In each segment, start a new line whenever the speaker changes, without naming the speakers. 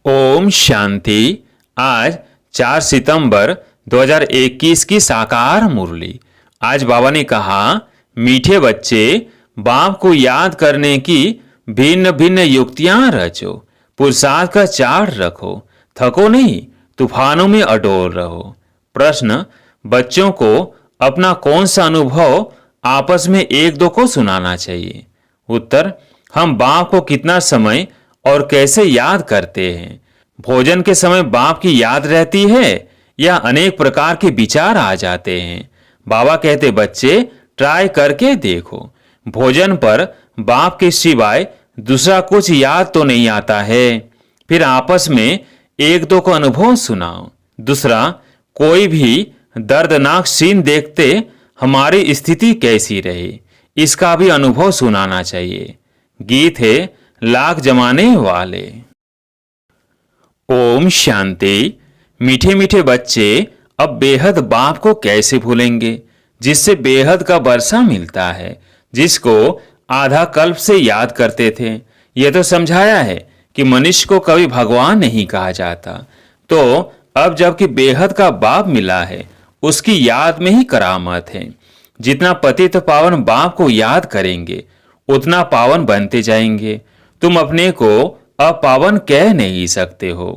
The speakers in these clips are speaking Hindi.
ओम शांति। आज 4 सितंबर 2021 की साकार मुरली। आज बाबा ने कहा, मीठे बच्चे, बाप को याद करने की भिन्न भिन्न युक्तियां रचो, पुरुषार्थ का चार्ट रखो, थको नहीं, तूफानों में अडोल रहो। प्रश्न, बच्चों को अपना कौन सा अनुभव आपस में एक दो को सुनाना चाहिए। उत्तर, हम बाप को कितना समय और कैसे याद करते हैं। भोजन के समय बाप की याद रहती है या अनेक प्रकार के विचार आ जाते हैं। बाबा कहते, बच्चे ट्राई करके देखो, भोजन पर बाप के सिवाय दूसरा कुछ याद तो नहीं आता है। फिर आपस में एक दो को अनुभव सुनाओ। दूसरा, कोई भी दर्दनाक सीन देखते हमारी स्थिति कैसी रहे, इसका भी अनुभव सुनाना चाहिए। गीत है लाख जमाने वाले। ओम शांति। मीठे मीठे बच्चे, अब बेहद बाप को कैसे भूलेंगे, जिससे बेहद का वर्षा मिलता है, जिसको आधा कल्प से याद करते थे। यह तो समझाया है कि मनुष्य को कभी भगवान नहीं कहा जाता। तो अब जबकि बेहद का बाप मिला है, उसकी याद में ही करामत है। जितना पतित पावन बाप को याद करेंगे, उतना पावन बनते जाएंगे। तुम अपने को अपावन कह नहीं सकते हो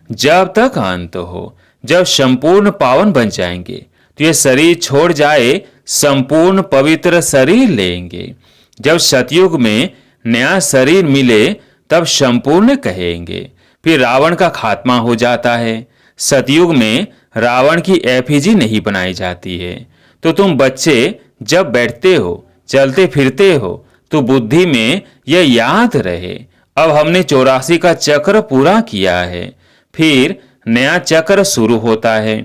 जब तक अंत हो। जब संपूर्ण पावन बन जाएंगे तो ये शरीर छोड़ जाए, संपूर्ण पवित्र शरीर लेंगे। जब सतयुग में नया शरीर मिले तब संपूर्ण कहेंगे। फिर रावण का खात्मा हो जाता है। सतयुग में रावण की एफिजी नहीं बनाई जाती है। तो तुम बच्चे जब बैठते हो, चलते फिरते हो, तो बुद्धि में यह याद रहे, अब हमने 84 का चक्र पूरा किया है। फिर नया चक्र शुरू होता है।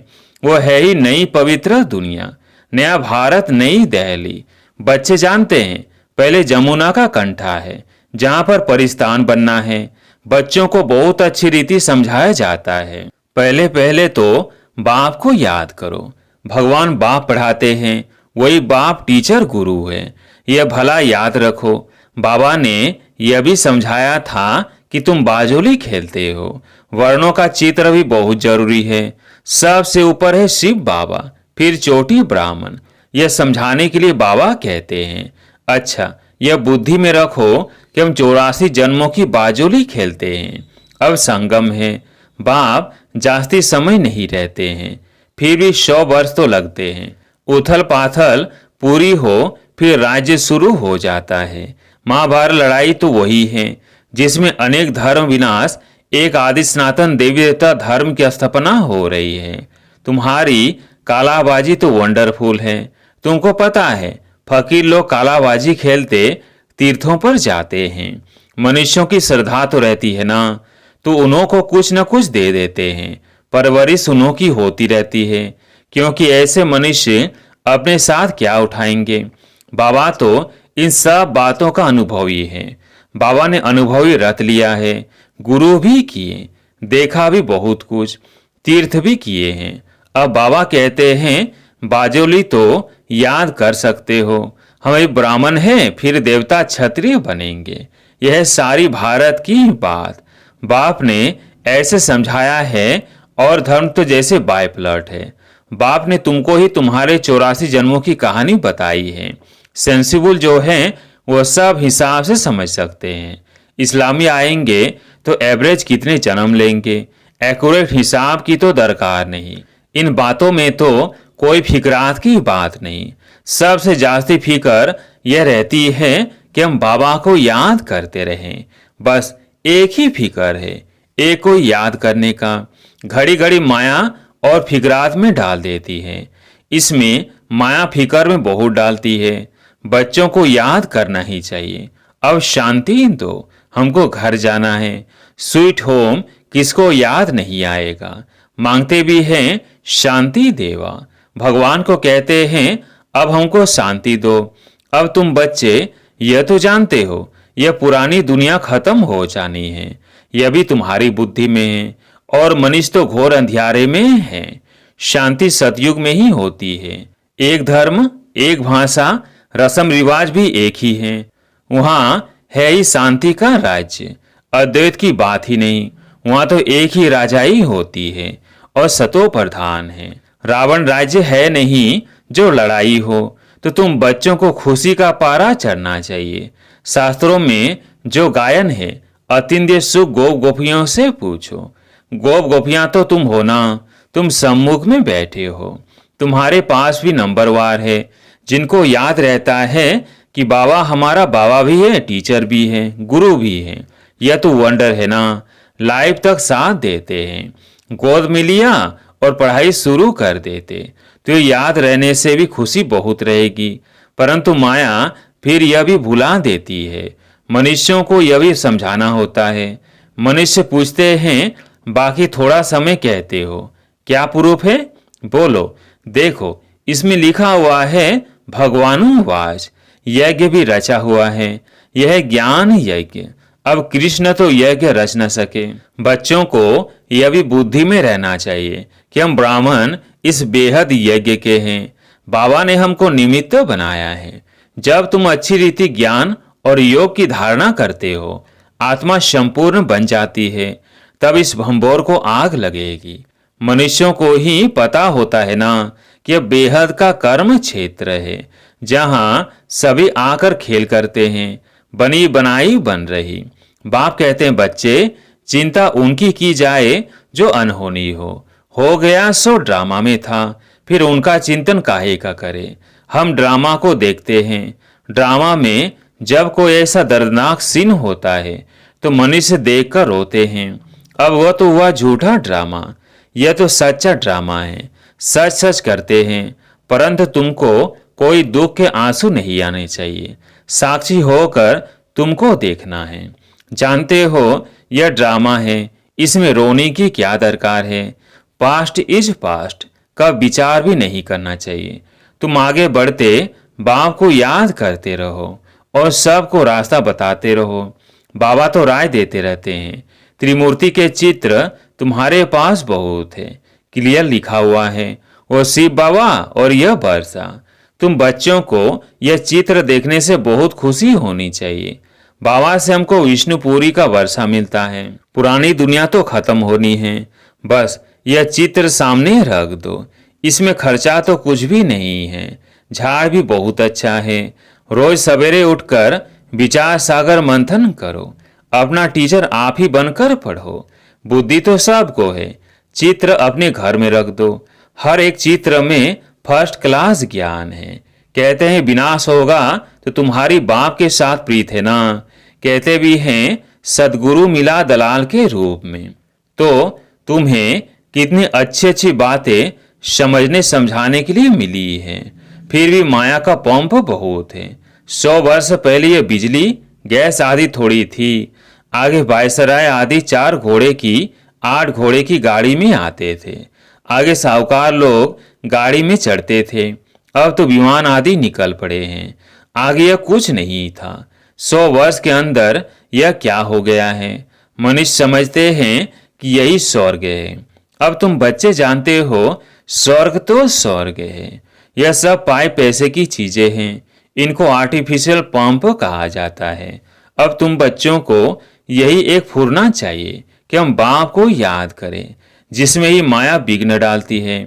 वो है ही नई पवित्र दुनिया, नया भारत, नई दिल्ली। बच्चे जानते हैं, पहले जमुना का कंठा है जहां पर परिस्तान बनना है। बच्चों को बहुत अच्छी रीति समझाया जाता है। पहले पहले तो बाप को याद करो। भगवान बाप पढ़ाते हैं, वही बाप टीचर गुरु है, यह भला याद रखो। बाबा ने यह भी समझाया था कि तुम बाजोली खेलते हो। वर्णों का चित्र भी बहुत जरूरी है। सबसे ऊपर है शिव बाबा, फिर चोटी ब्राह्मण। यह समझाने के लिए बाबा कहते हैं, अच्छा यह बुद्धि में रखो कि हम 84 जन्मों की बाजोली खेलते हैं। अब संगम है। बाप जास्ती समय नहीं रहते हैं, फिर भी 100 वर्ष तो लगते हैं। उथल पाथल पूरी हो, फिर राज्य शुरू हो जाता है। महाभारत लड़ाई तो वही है जिसमें अनेक धर्म विनाश, एक आदि सनातन देवी देवता धर्म की स्थापना हो रही है। तुम्हारी कालाबाजी तो वंडरफुल है। तुमको पता है, फकीर लोग कालाबाजी खेलते तीर्थों पर जाते हैं। मनुष्यों की श्रद्धा तो रहती है ना, तो उन्हों को कुछ न कुछ दे देते हैं। परवरिश उन्हों की होती रहती है, क्योंकि ऐसे मनुष्य अपने साथ क्या उठाएंगे। बाबा तो इन सब बातों का अनुभवी है। बाबा ने अनुभवी रत लिया है। गुरु भी किए, देखा भी बहुत कुछ, तीर्थ भी किए हैं। अब बाबा कहते हैं, बाजोली तो याद कर सकते हो, हमें ब्राह्मण है, फिर देवता क्षत्रिय बनेंगे। यह सारी भारत की बात बाप ने ऐसे समझाया है। और धर्म तो जैसे बायप्लट है। बाप ने तुमको ही तुम्हारे 84 जन्मों की कहानी बताई है। सेंसिबल जो हैं वो सब हिसाब से समझ सकते हैं। इस्लामी आएंगे तो एवरेज कितने जन्म लेंगे, एक्यूरेट हिसाब की तो दरकार नहीं। इन बातों में तो कोई फिक्रात की बात नहीं। सबसे जास्ती फिक्र यह रहती है कि हम बाबा को याद करते रहें। बस एक ही फिक्र है, एक को याद करने का। घड़ी घड़ी माया और फिक्रात में डाल देती है। इसमें माया फिक्र में बहुत डालती है। बच्चों को याद करना ही चाहिए। अब शांति दो, हमको घर जाना है। स्वीट होम किसको याद नहीं आएगा। मांगते भी हैं शांति देवा। भगवान को कहते हैं, अब हमको शांति दो। अब तुम बच्चे यह तो जानते हो, यह पुरानी दुनिया खत्म हो जानी है। यह भी तुम्हारी बुद्धि में है। और मनुष्य तो घोर अंधियारे में है। शांति सतयुग में ही होती है। एक धर्म, एक भाषा, रस्म रिवाज भी एक ही है। वहां है ही शांति का राज्य। अद्वैत की बात ही नहीं। वहां तो एक ही राजाई होती है और सतो प्रधान है। रावण राज्य है नहीं जो लड़ाई हो। तो तुम बच्चों को खुशी का पारा चढ़ना चाहिए। शास्त्रों में जो गायन है, अतिंद्य सुख गोप गोपियों से पूछो। गोप गोपियां तो तुम हो ना, तुम सम्मुख में बैठे हो। तुम्हारे पास भी नंबरवार है, जिनको याद रहता है कि बाबा हमारा बाबा भी है, टीचर भी है, गुरु भी है। यह तो वंडर है ना, लाइफ तक साथ देते हैं। गोद में लिया और पढ़ाई शुरू कर देते तो याद रहने से भी खुशी बहुत रहेगी। परंतु माया फिर यह भी भुला देती है। मनुष्यों को यह भी समझाना होता है। मनुष्य पूछते हैं, बाकी थोड़ा समय कहते हो, क्या प्रूफ है? बोलो। देखो, इसमें लिखा हुआ है भगवानुवाच, यज्ञ भी रचा हुआ है, यह ज्ञान यज्ञ। अब कृष्ण तो यज्ञ रच न सके। बच्चों को यह भी बुद्धि में रहना चाहिए कि हम ब्राह्मण इस बेहद यज्ञ के हैं। बाबा ने हमको निमित्त बनाया है। जब तुम अच्छी रीति ज्ञान और योग की धारणा करते हो, आत्मा संपूर्ण बन जाती है, तब इस भंबोर को आग लगेगी। मनुष्यों को ही पता होता है ना कि यह बेहद का कर्म क्षेत्र है, जहां सभी आकर खेल करते हैं, बनी बनाई बन रही। बाप कहते हैं, बच्चे चिंता उनकी की जाए जो अनहोनी हो गया सो ड्रामा में था, फिर उनका चिंतन काहे का करे। हम ड्रामा को देखते हैं। ड्रामा में जब कोई ऐसा दर्दनाक सीन होता है तो मनुष्य देखकर रोते हैं। अब वह तो हुआ झूठा ड्रामा, यह तो सच्चा ड्रामा है। सच सच करते हैं, परंतु तुमको कोई दुख के आंसू नहीं आने चाहिए। साक्षी होकर तुमको देखना है। जानते हो यह ड्रामा है, इसमें रोने की क्या दरकार है। पास्ट इज पास्ट का विचार भी नहीं करना चाहिए। तुम आगे बढ़ते बाप को याद करते रहो और सबको रास्ता बताते रहो। बाबा तो राय देते रहते हैं। त्रिमूर्ति के चित्र तुम्हारे पास बहुत है, क्लियर लिखा हुआ है, वो शिव बाबा और यह वर्षा। तुम बच्चों को यह चित्र देखने से बहुत खुशी होनी चाहिए। बाबा से हमको विष्णुपुरी का वर्षा मिलता है। पुरानी दुनिया तो खत्म होनी है, बस यह चित्र सामने रख दो। इसमें खर्चा तो कुछ भी नहीं है। झाड़ भी बहुत अच्छा है। रोज सवेरे उठकर विचार सागर मंथन करो। अपना टीचर आप ही बनकर पढ़ो। बुद्धि तो सबको है। चित्र अपने घर में रख दो। हर एक चित्र में फर्स्ट क्लास ज्ञान है। कहते हैं विनाश होगा तो तुम्हारी बाप के साथ प्रीत है ना। कहते भी हैं सदगुरु मिला दलाल के रूप में। तो तुम्हें कितनी अच्छी अच्छी बातें समझने समझाने के लिए मिली है। फिर भी माया का पंप बहुत है। 100 वर्ष पहले ये बिजली गैस आदि थोड़ी थी। आगे वायसराय आदि 4 घोड़े की 8 घोड़े की गाड़ी में आते थे। आगे साहूकार लोग गाड़ी में चढ़ते थे। अब तो विमान आदि निकल पड़े हैं। आगे यह कुछ नहीं था। 100 वर्ष के अंदर यह क्या हो गया है। मनुष्य समझते हैं कि यही स्वर्ग है। अब तुम बच्चे जानते हो स्वर्ग तो स्वर्ग है। यह सब पाए पैसे की चीजें हैं। इनको आर्टिफिशियल पंप कहा जाता है। अब तुम बच्चों को यही एक फुरना चाहिए कि हम बाप को याद करें, जिसमें ही माया विघ्न डालती है।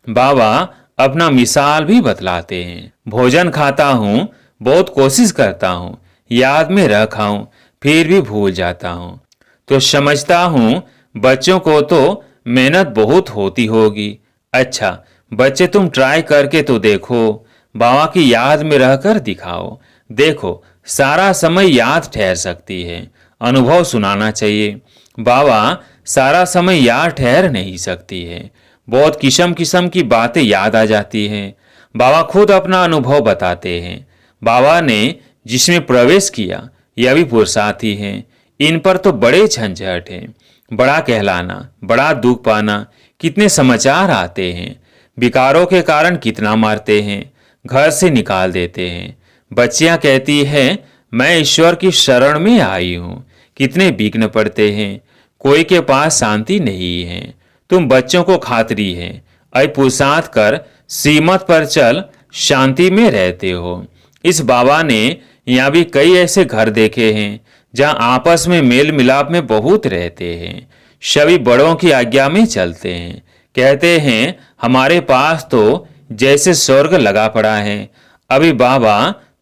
बाबा अपना मिसाल भी बतलाते हैं। भोजन खाता हूँ, बहुत कोशिश करता हूँ याद में रखाऊं, फिर भी भूल जाता हूँ। तो समझता हूँ बच्चों को तो मेहनत बहुत होती होगी। अच्छा बच्चे, तुम ट्राई करके तो देखो, बाबा की याद में रहकर दिखाओ। देखो सारा समय याद ठहर सकती है। अनुभव सुनाना चाहिए। बाबा सारा समय याद ठहर नहीं सकती है। बहुत किस्म किस्म की बातें याद आ जाती हैं। बाबा खुद अपना अनुभव बताते हैं। बाबा ने जिसमें प्रवेश किया यह भी पुरुषार्थी हैं। इन पर तो बड़े झंझट हैं। बड़ा कहलाना, बड़ा दुख पाना, कितने समाचार आते हैं। विकारों के कारण कितना मारते हैं, घर से निकाल देते हैं। बच्चियां कहती हैं मैं ईश्वर की शरण में आई हूँ। कितने विघ्न पड़ते हैं। कोई के पास शांति नहीं है। तुम बच्चों को खातरी है, अय पुरुषार्थ कर सीमत पर चल, शांति में रहते हो। इस बाबा ने यहाँ भी कई ऐसे घर देखे हैं जहाँ आपस में मेल मिलाप में बहुत रहते हैं। सभी बड़ों की आज्ञा में चलते हैं। कहते हैं हमारे पास तो जैसे स्वर्ग लगा पड़ा है। अभी बाबा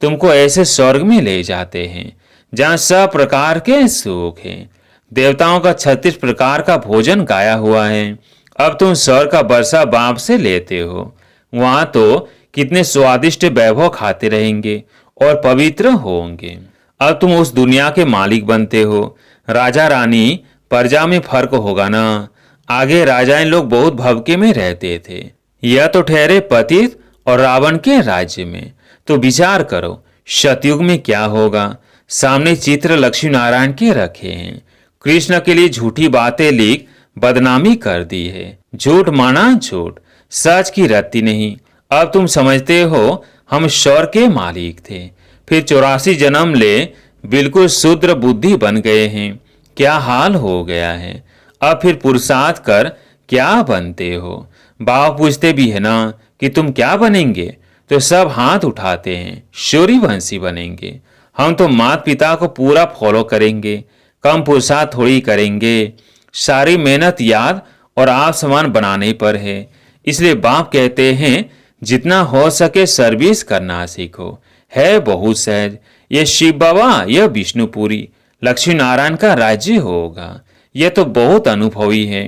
तुमको ऐसे स्वर्ग में ले जाते हैं जहाँ सब प्रकार के सुख हैं। देवताओं का 36 प्रकार का भोजन गाया हुआ है। अब तुम स्वर्ग का बरसा बाप से लेते हो। वहां तो कितने स्वादिष्ट वैभव खाते रहेंगे और पवित्र होंगे। अब तुम उस दुनिया के मालिक बनते हो। राजा रानी प्रजा में फर्क होगा ना। आगे राजाएं लोग बहुत भवके में रहते थे। यह तो ठहरे पतित और रावण के राज्य में। तो विचार करो सतयुग में क्या होगा। सामने चित्र लक्ष्मी नारायण के रखे हैं। कृष्ण के लिए झूठी बातें लिख बदनामी कर दी है। झूठ माना झूठ, सच की रत्ती नहीं। अब तुम समझते हो हम स्वर्ग के मालिक थे, फिर 84 जन्म ले बिल्कुल शूद्र बुद्धि बन गए हैं। क्या हाल हो गया है। अब फिर पुरुषार्थ कर क्या बनते हो। बाप पूछते भी है ना कि तुम क्या बनेंगे, तो सब हाथ उठाते हैं सूर्यवंशी बनेंगे। हम तो माता पिता को पूरा फॉलो करेंगे, कम पुरुषार्थ थोड़ी करेंगे। सारी मेहनत याद और आप समान बनाने पर है। इसलिए बाप कहते हैं जितना हो सके सर्विस करना सीखो। है बहुत सहज। ये शिव बाबा, यह विष्णुपुरी, लक्ष्मी नारायण का राज्य होगा। यह तो बहुत अनुभवी है।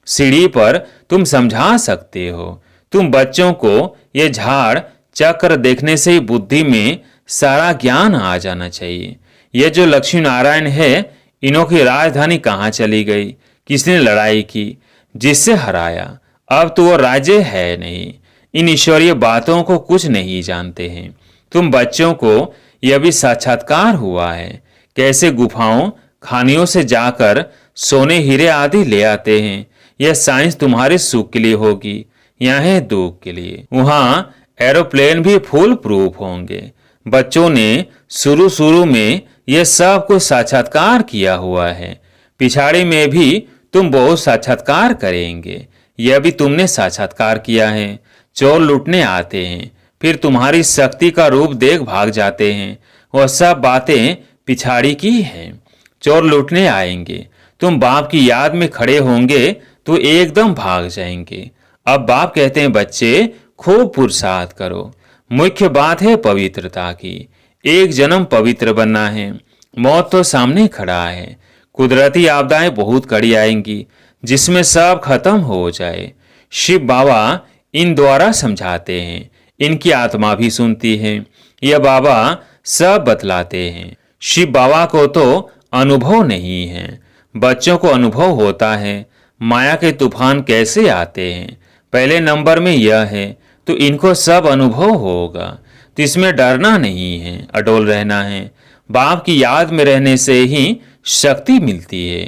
सीढ़ी पर तुम समझा सकते हो। तुम बच्चों को ये झाड़ चक्र देखने से ही बुद्धि में सारा ज्ञान आ जाना चाहिए। ये जो लक्ष्मी नारायण है, इन्हों की राजधानी कहाँ चली गई, किसने लड़ाई की, जिससे हराया। अब तो वो राज्य है नहीं। इन ईश्वरीय बातों को कुछ नहीं जानते हैं। तुम बच्चों को यह भी साक्षात्कार हुआ है कैसे गुफाओं खानियों से जाकर सोने हीरे आदि ले आते हैं। यह साइंस तुम्हारे सुख के लिए होगी, यहाँ है दुख के लिए। वहाँ एरोप्लेन भी फुल प्रूफ होंगे। बच्चों ने शुरू शुरू में यह सब कुछ साक्षात्कार किया हुआ है। पिछाड़ी में भी तुम बहुत साक्षात्कार करेंगे। यह भी तुमने साक्षात्कार किया है। चोर लूटने आते हैं, फिर तुम्हारी शक्ति का रूप देख भाग जाते हैं। वह सब बातें पिछाड़ी की हैं। चोर लूटने आएंगे, तुम बाप की याद में खड़े होंगे तो एकदम भाग जाएंगे। अब बाप कहते हैं बच्चे खूब पुरुषार्थ करो। मुख्य बात है पवित्रता की। एक जन्म पवित्र बनना है। मौत तो सामने खड़ा है। कुदरती आपदाएं बहुत कड़ी आएंगी जिसमें सब खत्म हो जाए। शिव बाबा इन द्वारा समझाते हैं। इनकी आत्मा भी सुनती है। यह बाबा सब बतलाते हैं। शिव बाबा को तो अनुभव नहीं है, बच्चों को अनुभव होता है। माया के तूफान कैसे आते हैं, पहले नंबर में यह है, तो इनको सब अनुभव होगा। तो इसमें डरना नहीं है, अडोल रहना है। बाप की याद में रहने से ही शक्ति मिलती है।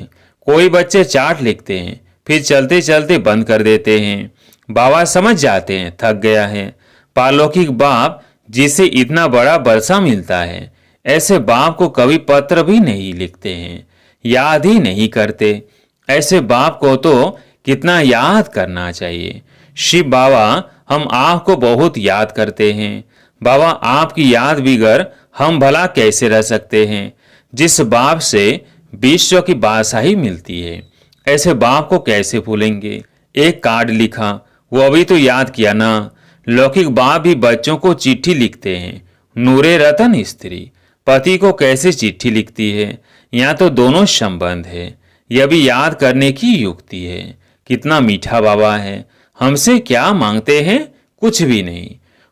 कोई बच्चे चार्ट लिखते हैं, फिर चलते चलते बंद कर देते हैं। बाबा समझ जाते हैं थक गया है। पारलौकिक बाप जिसे इतना बड़ा बरसा मिलता है, ऐसे बाप को कभी पत्र भी नहीं लिखते हैं, याद ही नहीं करते। ऐसे बाप को तो कितना याद करना चाहिए। शिव बाबा हम आपको बहुत याद करते हैं। बाबा आपकी याद बिगर हम भला कैसे रह सकते हैं। जिस बाप से विश्व की बादशाही मिलती है, ऐसे बाप को कैसे भूलेंगे। एक कार्ड लिखा, वो अभी तो याद किया ना। लौकिक बाप भी बच्चों को चिट्ठी लिखते हैं। नूरे रतन स्त्री पति को कैसे चिट्ठी लिखती है। यहाँ तो दोनों संबंध है। यह भी याद करने की युक्ति है। कितना मीठा बाबा है। हमसे क्या मांगते हैं, कुछ भी नहीं।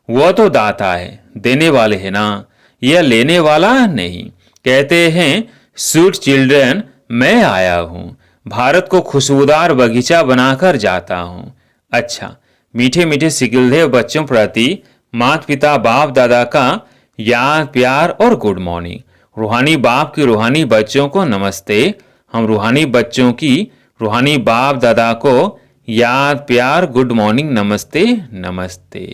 वह तो दाता है, देने वाले है ना, यह लेने वाला नहीं। कहते हैं स्वीट चिल्ड्रन मैं आया हूँ, भारत को खुशबूदार बगीचा बनाकर जाता हूँ। अच्छा, मीठे मीठे सिकिलदेव बच्चों प्रति माता पिता बाप दादा का याद प्यार और गुड मॉर्निंग। रूहानी बाप की रूहानी बच्चों को नमस्ते। हम रूहानी बच्चों की रूहानी बाप दादा को याद प्यार गुड मॉर्निंग नमस्ते नमस्ते।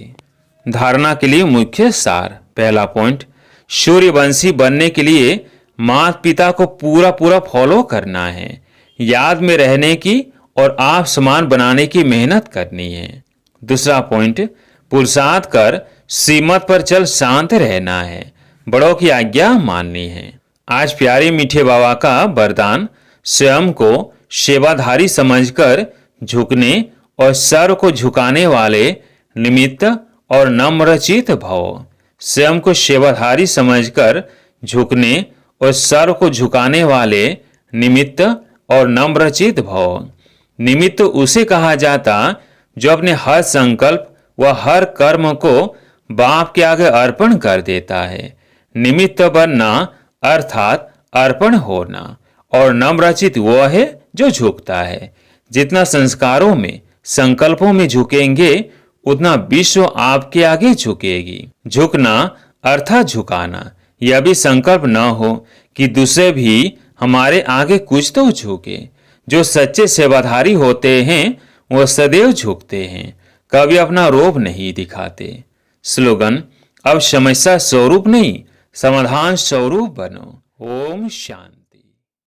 धारणा के लिए मुख्य सार। पहला पॉइंट, सूर्यवंशी बनने के लिए माता पिता को पूरा पूरा फॉलो करना है, याद में रहने की और आप समान बनाने की मेहनत करनी है। दूसरा पॉइंट, पुरुषार्थ कर सीमत पर चल शांत रहना है, बड़ों की आज्ञा माननी है। आज प्यारे मीठे बाबा का वरदान, स्वयं को सेवाधारी समझकर झुकने और सर को झुकाने वाले निमित्त और नम्रचित भव। स्वयं को सेवाधारी समझकर झुकने और सर को झुकाने वाले निमित्त और नम्रचित भव। निमित्त उसे कहा जाता जो अपने हर संकल्प व हर कर्म को बाप के आगे अर्पण कर देता है। निमित्त बनना अर्थात अर्पण होना, और नम्रचित वो है जो झुकता है। जितना संस्कारों में संकल्पों में झुकेंगे उतना विश्व आपके आगे झुकेगी। झुकना अर्थात झुकाना। यह भी संकल्प न हो कि दूसरे भी हमारे आगे कुछ तो झुके। जो सच्चे सेवाधारी होते हैं वो सदैव झुकते हैं, कभी अपना रोब नहीं दिखाते। स्लोगन: अब समस्या स्वरूप नहीं, समाधान स्वरूप बनो। ओम शांति।